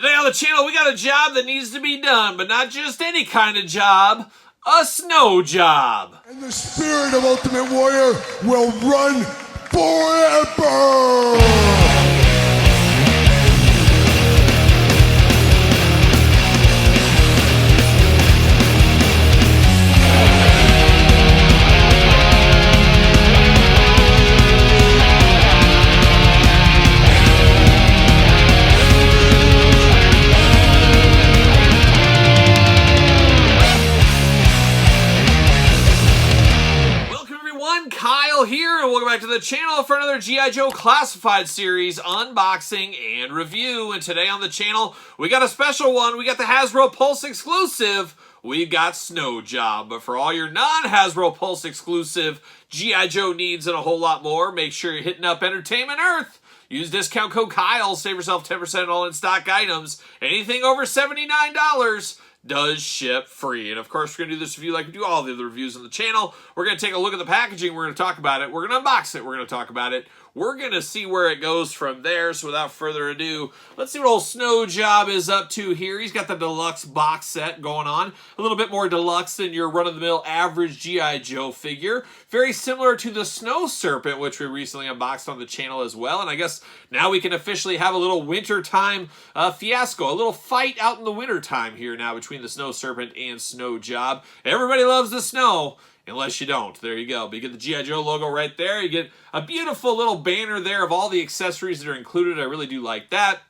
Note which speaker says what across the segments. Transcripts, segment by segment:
Speaker 1: Today on the channel, we got a job that needs to be done, but not just any kind of job, a snow job.
Speaker 2: And the spirit of Ultimate Warrior will run forever!
Speaker 1: Kyle here, and welcome back to the channel for another G.I. Joe Classified series unboxing and review. And today on the channel, we got a special one. We got the Hasbro Pulse exclusive. We've got Snow Job. But for all your non-Hasbro Pulse exclusive G.I. Joe needs and a whole lot more, make sure you're hitting up Entertainment Earth. Use discount code Kyle, save yourself 10% all in-stock items. Anything over $79 does ship free. And of course, we're going to do this review like we do all the other reviews on the channel. We're going to take a look at the packaging. We're going to talk about it. We're going to unbox it. We're going to talk about it. We're going to see where it goes from there. So without further ado, let's see what old Snow Job is up to here. He's got the deluxe box set going on. A little bit more deluxe than your run-of-the-mill average G.I. Joe figure. Very similar to the Snow Serpent, which we recently unboxed on the channel as well. And I guess now we can officially have a little wintertime fiasco. A little fight out in the wintertime here now between the Snow Serpent and Snow Job. Everybody loves the snow. Unless you don't. There you go. But you get the G.I. Joe logo right there. You get a beautiful little banner there of all the accessories that are included. I really do like that.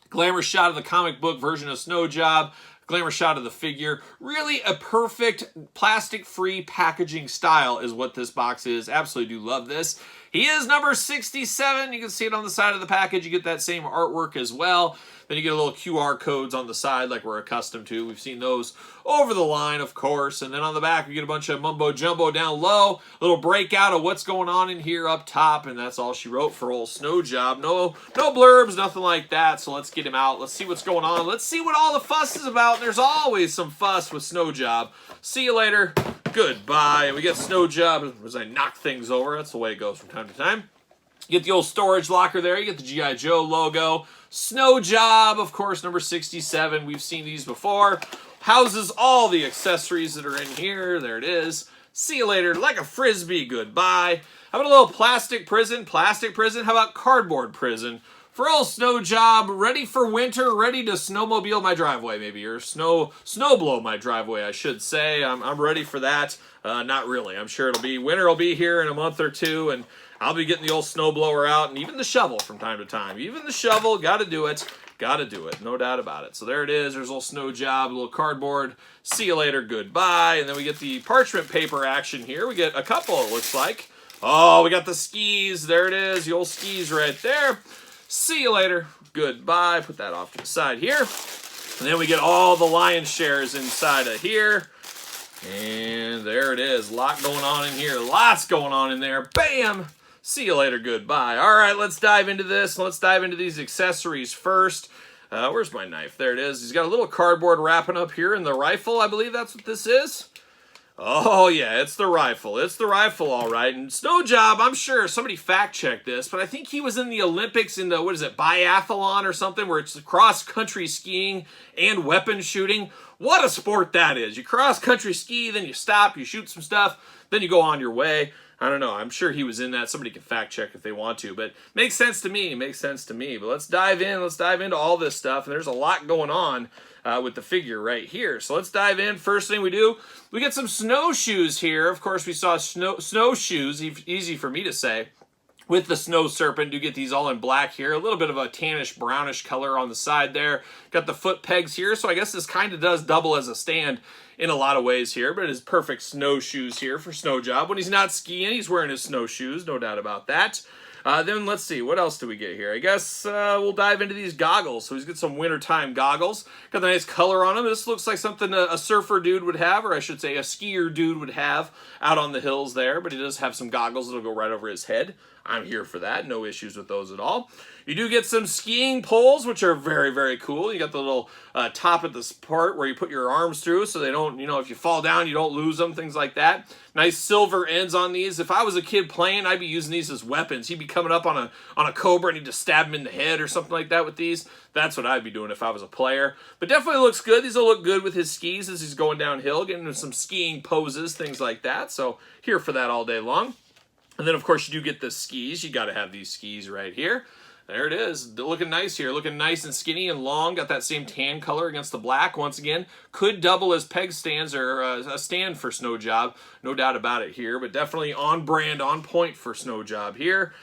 Speaker 1: Glamour shot of the comic book version of Snow Job. Glamour shot of the figure. Really a perfect plastic-free packaging style is what this box is. Absolutely do love this. He is number 67. You can see it on the side of the package. You get that same artwork as well. Then you get a little QR codes on the side like we're accustomed to. We've seen those over the line, of course. And then on the back, we get a bunch of mumbo-jumbo down low. A little breakout of what's going on in here up top. And that's all she wrote for old Snow Job. No blurbs, nothing like that. So let's get him out. Let's see what's going on. Let's see what all the fuss is about. There's always some fuss with Snow Job. See you later. Goodbye. We get Snow Job as I knock things over. That's the way it goes from time to time. You get the old storage locker there. You get the G.I. Joe logo. Snow Job, of course, number 67. We've seen these before. Houses all the accessories that are in here. There it is. See you later. Like a Frisbee. Goodbye. How about a little plastic prison? Plastic prison? How about cardboard prison? For old Snow Job, ready for winter, ready to snowmobile my driveway, maybe, or snowblow my driveway, I should say. I'm ready for that. Not really. I'm sure winter will be here in a month or two, and I'll be getting the old snowblower out, and even the shovel from time to time. Even the shovel, gotta do it. Gotta do it, no doubt about it. So there it is. There's a little Snow Job, a little cardboard. See you later, goodbye. And then we get the parchment paper action here. We get a couple, it looks like. Oh, we got the skis. There it is, the old skis right there. See you later. Goodbye. Put that off to the side here. And then we get all the lion's shares inside of here. And there it is. A lot going on in here. Lots going on in there. Bam! See you later. Goodbye. All right, let's dive into this. Let's dive into these accessories first. Where's my knife? There it is. He's got a little cardboard wrapping up here in the rifle. I believe that's what this is. Oh, yeah, it's the rifle. It's the rifle, all right. And Snow Job, I'm sure somebody fact-checked this, but I think he was in the Olympics in the, what is it, biathlon or something, where it's cross-country skiing and weapon shooting. What a sport that is. You cross-country ski, then you stop, you shoot some stuff, then you go on your way. I don't know. I'm sure he was in that. Somebody can fact-check if they want to, but makes sense to me. Makes sense to me. But let's dive in. Let's dive into all this stuff, and there's a lot going on with the figure right here. So let's dive in. First thing we do, we get some snowshoes here. Of course, we saw snowshoes, easy for me to say, with the Snow Serpent. You get these all in black here. A little bit of a tannish, brownish color on the side there. Got the foot pegs here, so I guess this kind of does double as a stand in a lot of ways here, but it is perfect snowshoes here for Snow Job. When he's not skiing, he's wearing his snowshoes, no doubt about that. Then let's see, what else do we get here? I guess we'll dive into these goggles. So he's got some wintertime goggles. Got the nice color on them. This looks like something a surfer dude would have, or I should say a skier dude would have out on the hills there. But he does have some goggles that'll go right over his head. I'm here for that. No issues with those at all. You do get some skiing poles, which are very, very cool. You got the little top at this part where you put your arms through so they don't, you know, if you fall down, you don't lose them, things like that. Nice silver ends on these. If I was a kid playing, I'd be using these as weapons. He'd be coming up on a cobra and he'd just stab him in the head or something like that with these. That's what I'd be doing if I was a player. But definitely looks good. These will look good with his skis as he's going downhill, getting into some skiing poses, things like that. So here for that all day long. And then, of course, you do get the skis. You got to have these skis right here. There it is. Looking nice here. Looking nice and skinny and long. Got that same tan color against the black. Once again, could double as peg stands or a stand for Snow Job. No doubt about it here. But definitely on brand, on point for Snow Job here.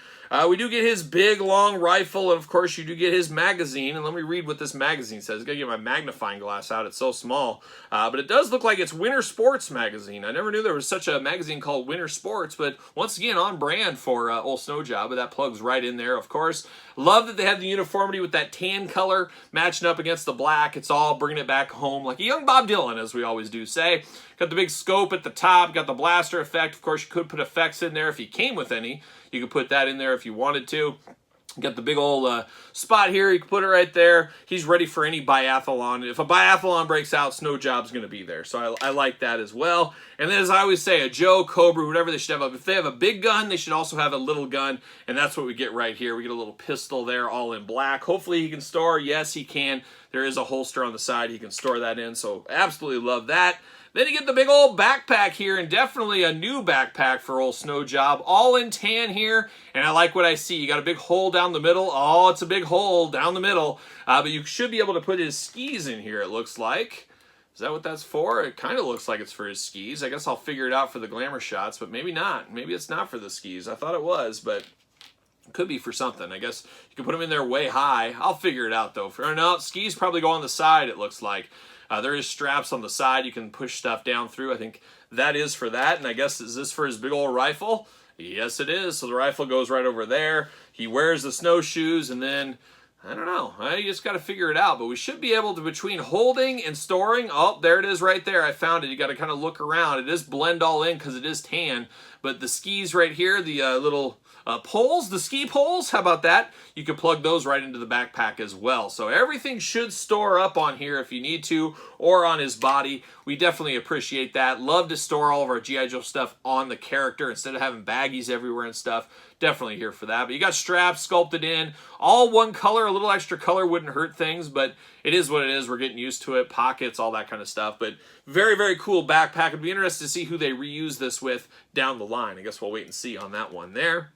Speaker 1: We do get his big, long rifle, and of course you do get his magazine. And let me read what this magazine says. I've got to get my magnifying glass out. It's so small. But it does look like it's Winter Sports magazine. I never knew there was such a magazine called Winter Sports, but once again, on brand for old Snow Job. But that plugs right in there, of course. Love that they have the uniformity with that tan color matching up against the black. It's all bringing it back home like a young Bob Dylan, as we always do say. Got the big scope at the top. Got the blaster effect. Of course, you could put effects in there if you came with any. You could put that in there if you wanted to. Got the big old spot here. You can put it right there. He's ready for any biathlon. If a biathlon breaks out, Snow Job's going to be there. So I like that as well. And then, as I always say, a Joe, Cobra, whatever they should have. If they have a big gun, they should also have a little gun. And that's what we get right here. We get a little pistol there, all in black. Hopefully he can store. Yes, he can. There is a holster on the side. He can store that in. So absolutely love that. Then you get the big old backpack here, and definitely a new backpack for old Snow Job. All in tan here, and I like what I see. You got a big hole down the middle. Oh, it's a big hole down the middle. But you should be able to put his skis in here, it looks like. Is that what that's for? It kind of looks like it's for his skis. I guess I'll figure it out for the glamour shots, but maybe not. Maybe it's not for the skis. I thought it was, but it could be for something. I guess you can put them in there way high. I'll figure it out, though. No, skis probably go on the side, it looks like. There is straps on the side you can push stuff down through. I think that is for that. And I guess, is this for his big old rifle? Yes, it is. So the rifle goes right over there. He wears the snowshoes, and then, I don't know. You just got to figure it out. But we should be able to, between holding and storing. Oh, there it is right there. I found it. You got to kind of look around. It is blend all in because it is tan. But the skis right here, the little poles, the ski poles, how about that? You can plug those right into the backpack as well. So everything should store up on here if you need to, or on his body. We definitely appreciate that. Love to store all of our G.I. Joe stuff on the character instead of having baggies everywhere and stuff. Definitely here for that. But you got straps sculpted in. All one color. A little extra color wouldn't hurt things, but it is what it is. We're getting used to it. Pockets, all that kind of stuff. But very, very cool backpack. It'd be interesting to see who they reuse this with down the line. I guess we'll wait and see on that one there.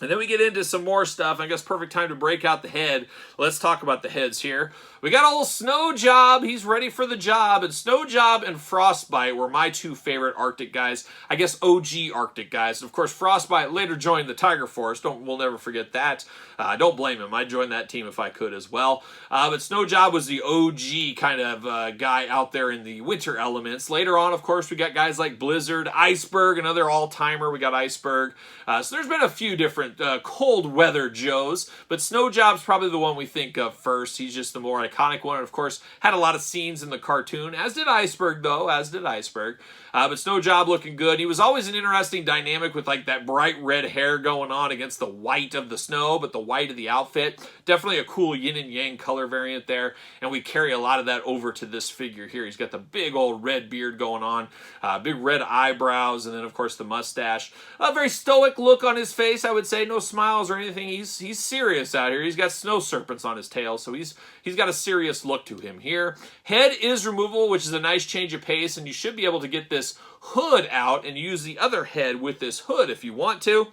Speaker 1: And then we get into some more stuff. I guess perfect time to break out the head. Let's talk about the heads here. We got old Snow Job. He's ready for the job. And Snow Job and Frostbite were my two favorite Arctic guys. I guess OG Arctic guys. And of course, Frostbite later joined the Tiger Force. We'll never forget that. Don't blame him. I'd join that team if I could as well. But Snow Job was the OG kind of guy out there in the winter elements. Later on, of course, we got guys like Blizzard, Iceberg, another all-timer. We got Iceberg. So there's been a few different cold weather Joes, but Snow Job's probably the one we think of first. He's just the more iconic one, and of course had a lot of scenes in the cartoon, as did Iceberg though, but Snow Job looking good. He was always an interesting dynamic with like that bright red hair going on against the white of the snow, but the white of the outfit. Definitely a cool yin and yang color variant there, and we carry a lot of that over to this figure here. He's got the big old red beard going on, big red eyebrows, and then of course the mustache. A very stoic look on his face, I would say. No smiles or anything. He's serious out here. He's got snow serpents on his tail, so he's got a serious look to him here. Head is removable, which is a nice change of pace, and you should be able to get this hood out and use the other head with this hood if you want to.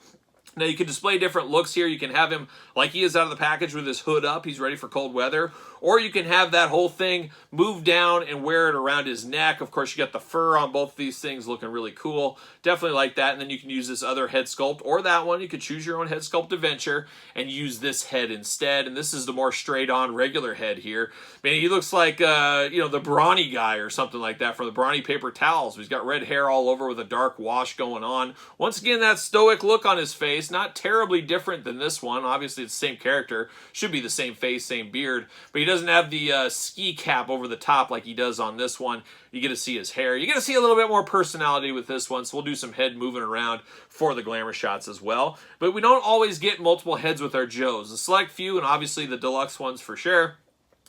Speaker 1: Now, you can display different looks here. You can have him like he is out of the package with his hood up. He's ready for cold weather. Or you can have that whole thing move down and wear it around his neck. Of course, you got the fur on both of these things looking really cool. Definitely like that. And then you can use this other head sculpt or that one. You could choose your own head sculpt adventure and use this head instead. And this is the more straight-on regular head here. I mean, he looks like, the Brawny guy or something like that from the Brawny Paper Towels. He's got red hair all over with a dark wash going on. Once again, that stoic look on his face. face. Not terribly different than this one. Obviously, it's the same character. Should be the same face, same beard. But he doesn't have the ski cap over the top like he does on this one. You get to see his hair. You get to see a little bit more personality with this one. So we'll do some head moving around for the glamour shots as well. But we don't always get multiple heads with our Joes. A select few, and obviously the deluxe ones for sure.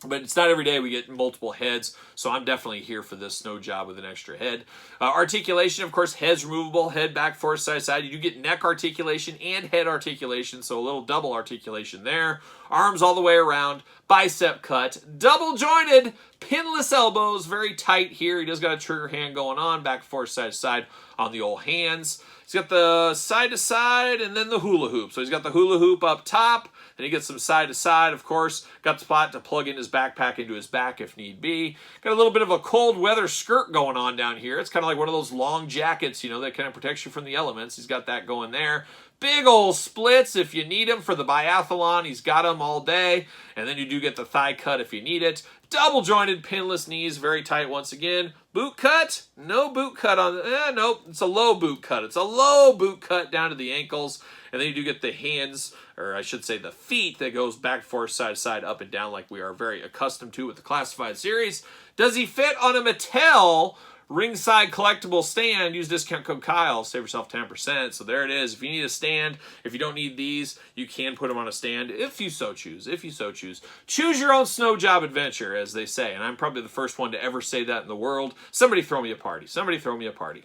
Speaker 1: But it's not every day we get multiple heads, so I'm definitely here for this snow job with an extra head. Articulation, of course, head's removable, head back, forth, side to side. You do get neck articulation and head articulation, so a little double articulation there. Arms all the way around, bicep cut, double jointed, pinless elbows, very tight here. He does got a trigger hand going on, back, forth, side to side on the old hands. He's got the side to side and then the hula hoop. So he's got the hula hoop up top, then he gets some side to side, of course. Got the spot to plug in his backpack into his back if need be. Got a little bit of a cold weather skirt going on down here. It's kind of like one of those long jackets, you know, that kind of protects you from the elements. He's got that going there. Big old splits if you need them for the biathlon. He's got them all day. And then you do get the thigh cut if you need it. Double jointed pinless knees, very tight once again. Boot cut, no boot cut on, nope, it's a low boot cut. It's a low boot cut down to the ankles. And then you do get the hands, or I should say the feet, that goes back, forth, side to side, up and down like we are very accustomed to with the Classified series. Does he fit on a Mattel ringside collectible stand? Use discount code Kyle, save yourself 10%. So there it is. If you need a stand, if you don't need these, you can put them on a stand if you so choose. If you so choose. Choose your own snow job adventure, as they say. And I'm probably the first one to ever say that in the world. Somebody throw me a party. Somebody throw me a party.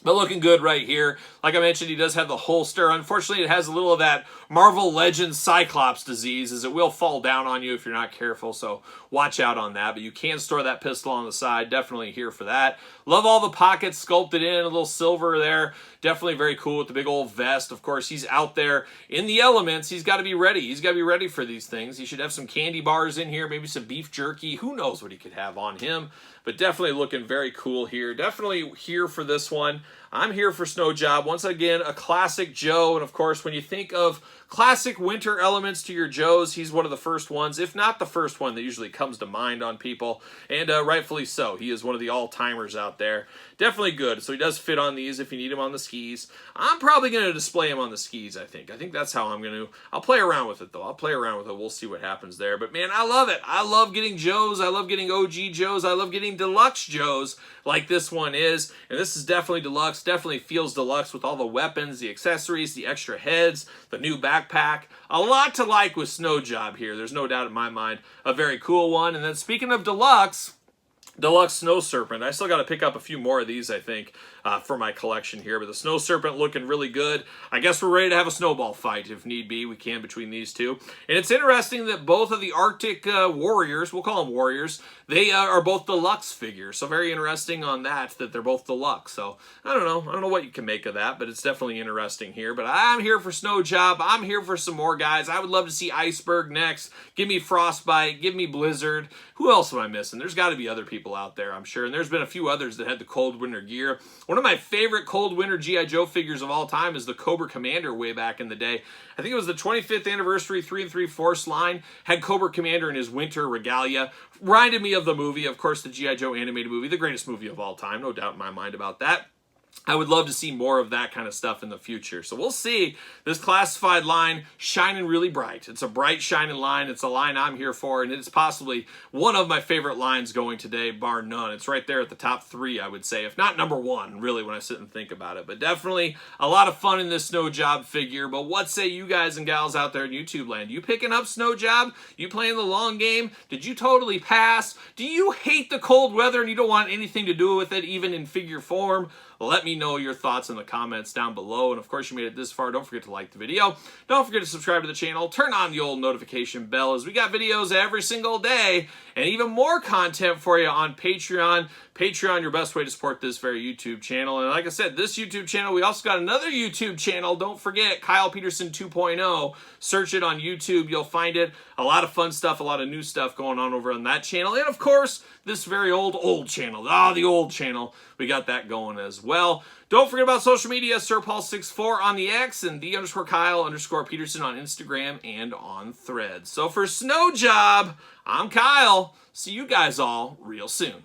Speaker 1: But looking good right here. Like I mentioned, he does have the holster. Unfortunately, it has a little of that Marvel Legends Cyclops disease, as it will fall down on you if you're not careful, so watch out on that. But you can store that pistol on the side. Definitely here for that. Love all the pockets sculpted in, a little silver there. Definitely very cool with the big old vest. Of course, he's out there in the elements. He's got to be ready. He's got to be ready for these things. He should have some candy bars in here, maybe some beef jerky. Who knows what he could have on him. But definitely looking very cool here. Definitely here for this one. I'm here for Snow Job. Once again, a classic Joe. And of course, when you think of classic winter elements to your Joes, he's one of the first ones, if not the first one that usually comes to mind on people. And rightfully so. He is one of the all-timers out there. Definitely good. So he does fit on these if you need him on the skis. I'm probably going to display him on the skis, I think. I think that's how I'm going to. I'll play around with it, though. I'll play around with it. We'll see what happens there. But, man, I love it. I love getting Joes. I love getting OG Joes. I love getting deluxe Joes like this one is. And this is definitely deluxe. Definitely feels deluxe with all the weapons, the accessories, the extra heads, the new backpack. A lot to like with Snow Job here. There's no doubt in my mind. A very cool one. And then speaking of deluxe Snow Serpent. I still got to pick up a few more of these, I think, for my collection here. But the Snow Serpent looking really good. I guess we're ready to have a snowball fight if need be. We can between these two. And it's interesting that both of the Arctic warriors, we'll call them warriors, they are both deluxe figures. So very interesting on that they're both deluxe. So I don't know. I don't know what you can make of that, but it's definitely interesting here. But I'm here for Snow Job. I'm here for some more guys. I would love to see Iceberg next. Give me Frostbite. Give me Blizzard. Who else am I missing? There's got to be other people out there, I'm sure. And there's been a few others that had the cold winter gear. One of my favorite cold winter G.I. Joe figures of all time is the Cobra Commander way back in the day. I think it was the 25th anniversary 3 3/4 line. Had Cobra Commander in his winter regalia. Reminded me of the movie, of course, the G.I. Joe animated movie. The greatest movie of all time. No doubt in my mind about that. I would love to see more of that kind of stuff in the future. So we'll see. This classified line shining really bright. It's a bright, shining line. It's a line I'm here for, and it's possibly one of my favorite lines going today, bar none. It's right there at the top 3, I would say, if not number 1, really, when I sit and think about it. But definitely a lot of fun in this Snow Job figure. But what say you guys and gals out there in YouTube land? You picking up Snow Job? You playing the long game? Did you totally pass? Do you hate the cold weather and you don't want anything to do with it, even in figure form? Let me know your thoughts in the comments down below. And of course, you made it this far. Don't forget to like the video. Don't forget to subscribe to the channel. Turn on the old notification bell, as we got videos every single day and even more content for you on Patreon. Patreon, your best way to support this very YouTube channel. And like I said, this YouTube channel, we also got another YouTube channel. Don't forget, Kyle Peterson 2.0. Search it on YouTube. You'll find it. A lot of fun stuff, a lot of new stuff going on over on that channel. And of course, this very old channel. The old channel. We got that going as well. Don't forget about social media. SirPaul64 on the X and _Kyle_Peterson on Instagram and on Threads. So for Snow Job, I'm Kyle. See you guys all real soon.